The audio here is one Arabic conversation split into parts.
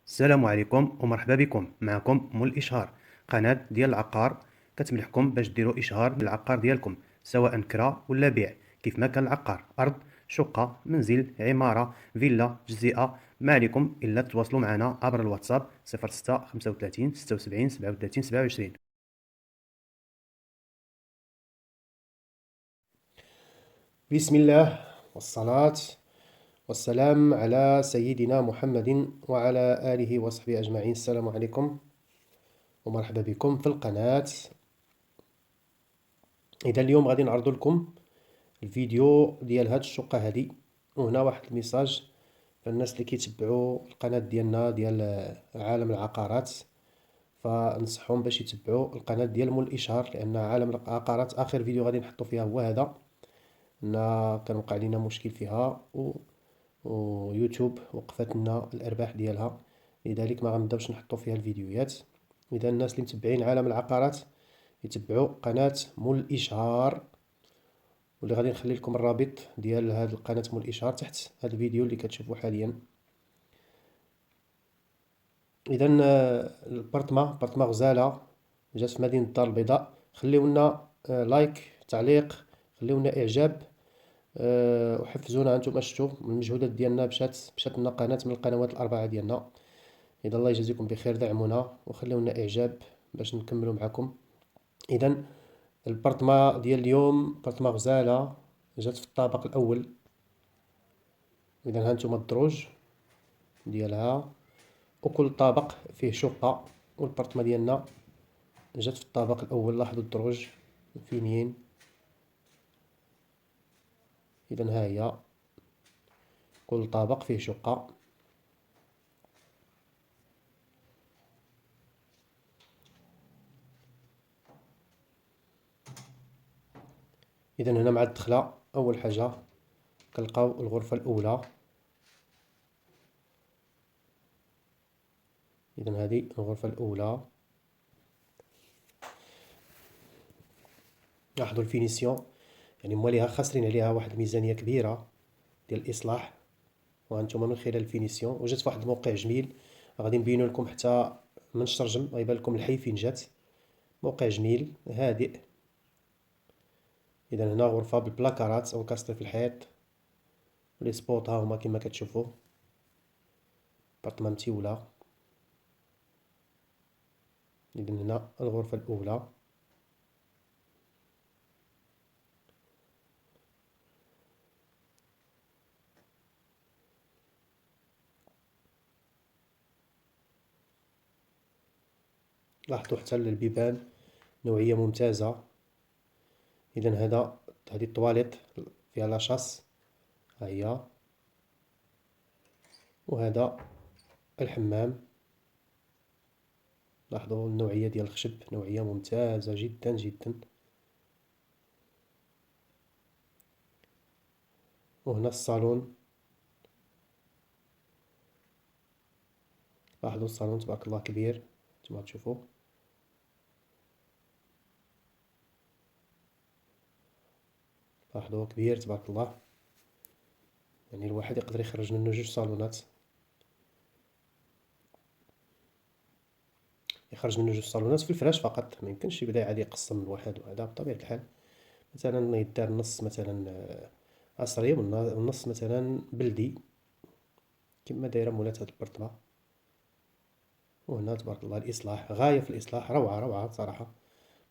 السلام عليكم ومرحبا بكم. معكم مول الاشهار، قناه ديال العقار كتمنحكم باش ديروا اشهار للعقار ديالكم، سواء كرا ولا بيع. كيف ما كان العقار ارض، شقه، منزل، عماره، فيلا، جزيئه، ما عليكم الا تواصلوا معنا عبر الواتساب 06 35 76 37 27. بسم الله والصلاة والسلام على سيدنا محمد وعلى آله وصحبه أجمعين. السلام عليكم ومرحبا بكم في القناة. إذا اليوم غادي نعرض لكم الفيديو ديال هاد الشقة هادي، وهنا واحد الميساج فالناس اللي كيتبعوا القناة ديالنا ديال عالم العقارات، فنصحهم باش يتبعوا القناة ديال مول الإشهار، لأن عالم العقارات آخر فيديو غادي نحطو فيها هو هذا، لأن كان وقع لينا مشكل فيها ويوتيوب وقفت لنا الارباح ديالها، لذلك ما غنبداوش نحطو فيها الفيديوهات. اذا الناس اللي متبعين عالم العقارات يتبعوا قناه مول الاشهار، واللي غادي نخلي لكم الرابط ديال هاد القناه مول الاشهار تحت هاد الفيديو اللي كتشوفوا حاليا. اذا البرطمه غزاله جات في مدينه الدار البيضاء. خليونا لايك، تعليق، خليونا اعجاب، وحفزونا. انتم شفتوا المجهودات ديالنا مشات لنا قناه من القنوات الاربعه ديالنا. اذا الله يجازيكم بخير، دعمونا وخليونا اعجاب باش نكملوا معكم. اذا البرطمه ديال اليوم برطمه غزاله جات في الطابق الاول. اذا هانتوما الدروج ديالها، وكل طابق فيه شقه، والبرطمه ديالنا جات في الطابق الاول. لاحظوا الدروج فينيين. اذا ها هي كل طابق فيه شقه. اذا هنا مع الدخله اول حاجه كنلقاو الغرفه الاولى. اذا هذه الغرفه الاولى. لاحظوا الفينيسيون، يعني ماليها خاسرين عليها واحد الميزانيه كبيره ديال الاصلاح، وهانتوما من خلال الفينيسيون وجات في واحد الموقع جميل. غادي نبينو لكم حتى من الشرجم غيبان لكم الحي فين جات. موقع جميل هادئ. اذا هنا غرفه بالبلاكارات او كاسطي في الحيط، لي سبوت ها هما كما كتشوفوا. بارتمان متيوله. اذا هنا الغرفه الاولى. لاحظوا حتى البيبان نوعيه ممتازه. اذا هذه الطواليت فيها لاشاس، ها هي. وهذا الحمام. لاحظوا النوعيه ديال الخشب، نوعيه ممتازه جدا جدا. وهنا الصالون. لاحظوا الصالون تبارك الله كبير كما تشوفوا. لاحظوا كبير تبارك الله، يعني الواحد يقدر يخرج منه جوج صالونات. في الفراش فقط، ما يمكنش يبدا عاد يقسم الواحد، وهذا بطبيعة الحال مثلا يدار نص مثلا عصري والنص مثلا بلدي، كما دايره مولات هاد البرطمة. وهنا تبارك الله الإصلاح غاية في الإصلاح، روعة روعة صراحة.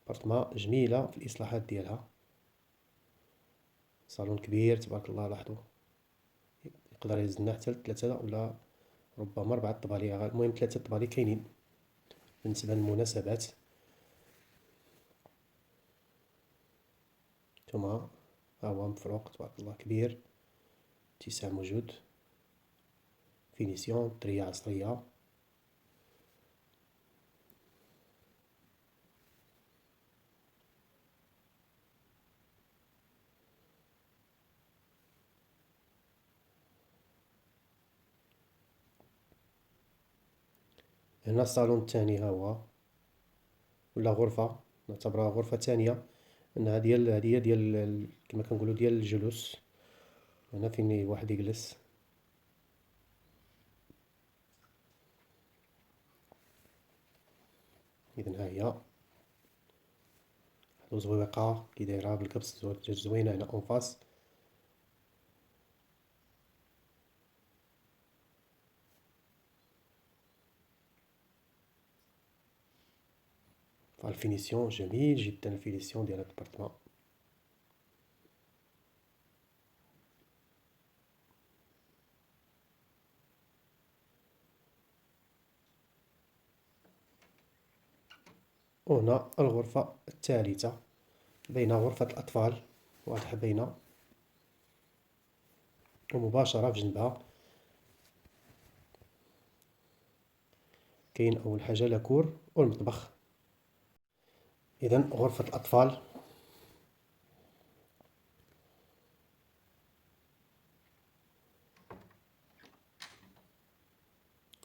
برطمة جميلة في الإصلاحات ديالها. صالون كبير تبارك الله. لاحظوا يقدر يهز لنا حتى لثلاثة ولا ربما ربعة طباليع، المهم ثلاثة طبالي كاينين بالنسبة للمناسبات. ثم ها هو مفروق تبارك الله كبير، اتساع موجود، فينيسيون طرية عصرية. هنا الصالون الثاني ها هو، ولا غرفة نعتبرها غرفة ثانية، انها هي ديال كما كنقولوا ديال الجلوس. هنا فين واحد يجلس. إذن ها هي زويقة كي دايرة بالكبس زوينة هنا اون فاس. الفينيسيون جميل جدا، الفينيسيون ديال هاد البارتمان. وهنا الغرفة الثالثة بين غرفة الأطفال، واضحة باينة، ومباشرة في جنبها كاين أول حاجة لاكور والمطبخ. إذن غرفة الأطفال،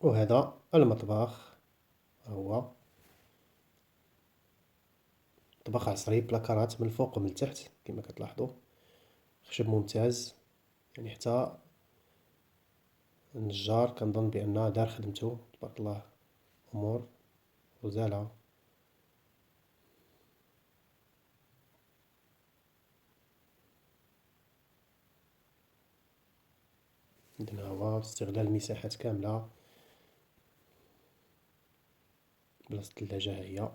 وهذا المطبخ هو مطبخ عصري، بلاكارات من الفوق ومن التحت كما كتلاحظوا، خشب ممتاز، يعني حتى النجار كنظن بأنه دار خدمتو تبارك الله، أمور غزالة. عندنا هو استغلال المساحات كاملة، بلاصة الثلاجة ها هي.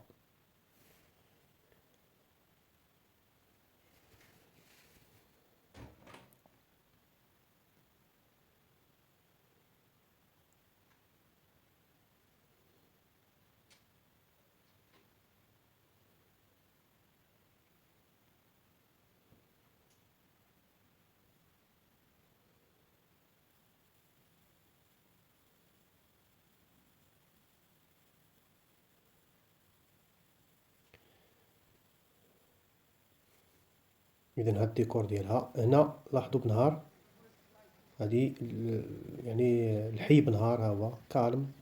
إذن هاد الديكور ديالها هنا لاحظوا بنهار، هادي يعني الحي بنهار، ها هو كالم،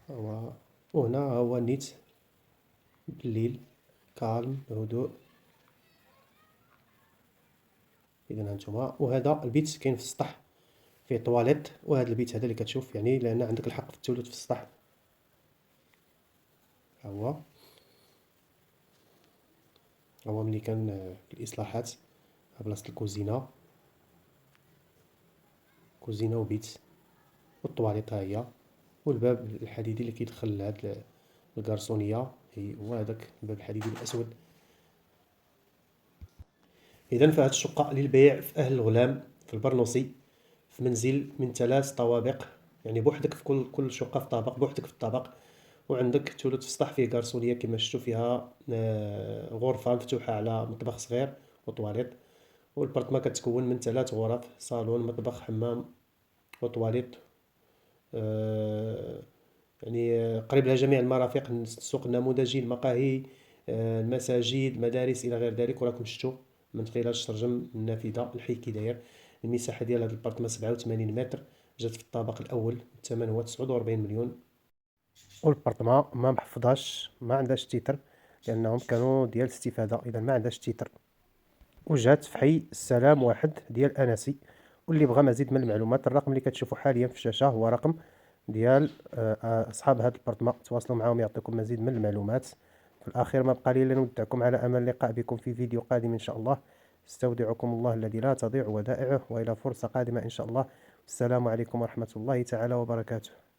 ها هو، وهنا ها هو نيت بالليل، كالم هدوء. إذن هانتوما، وهذا البيت كاين في السطح فيه طواليت، وهذا البيت هذا اللي كتشوف يعني لأن عندك الحق في التولد في السطح. ها هو ملي كان في الإصلاحات، ها بلاصة الكوزينة، كوزينة وبيت، والطواليت ها هي، والباب الحديدي اللي كيدخل لهاد الكارسونية، هو هداك الباب الحديدي الأسود. إذن فهاد الشقة للبيع في أهل الغلام في البرنوسي، في منزل من 3 طوابق، يعني بوحدك في كل شقة في طابق، بوحدك في الطابق، وعندك تولد في السطح فيه كارسونية كما شفتوا، فيها غرفة مفتوحة على مطبخ صغير وطواليت. والبارتما كتكون من 3 غرف، صالون، مطبخ، حمام وطواليت. يعني قريب لها جميع المرافق، السوق النموذجي، المقاهي، المساجد، المدارس إلى غير ذلك. وراكم شفتوا من خلال الشرجم النافذة الحي كي داير. المساحة ديال هاد البارتما 87 متر، جات في الطابق الأول، الثمن هو 49 مليون. والبارتما ما محفظاش، ما عندهاش تيتر، لأنهم كانوا ديال الاستفادة، إذا ما عندهاش تيتر. وجات في حي السلام واحد ديال أنسي. واللي بغى مزيد من المعلومات، الرقم اللي كتشوفوا حاليا في الشاشة هو رقم ديال أصحاب هذا البارتما، تواصلوا معهم يعطيكم مزيد من المعلومات. في الأخير ما بقى لي إلا نودعكم على أمل اللقاء بكم في فيديو قادم إن شاء الله. استودعكم الله الذي لا تضيع ودائعه، وإلى فرصة قادمة إن شاء الله. السلام عليكم ورحمة الله تعالى وبركاته.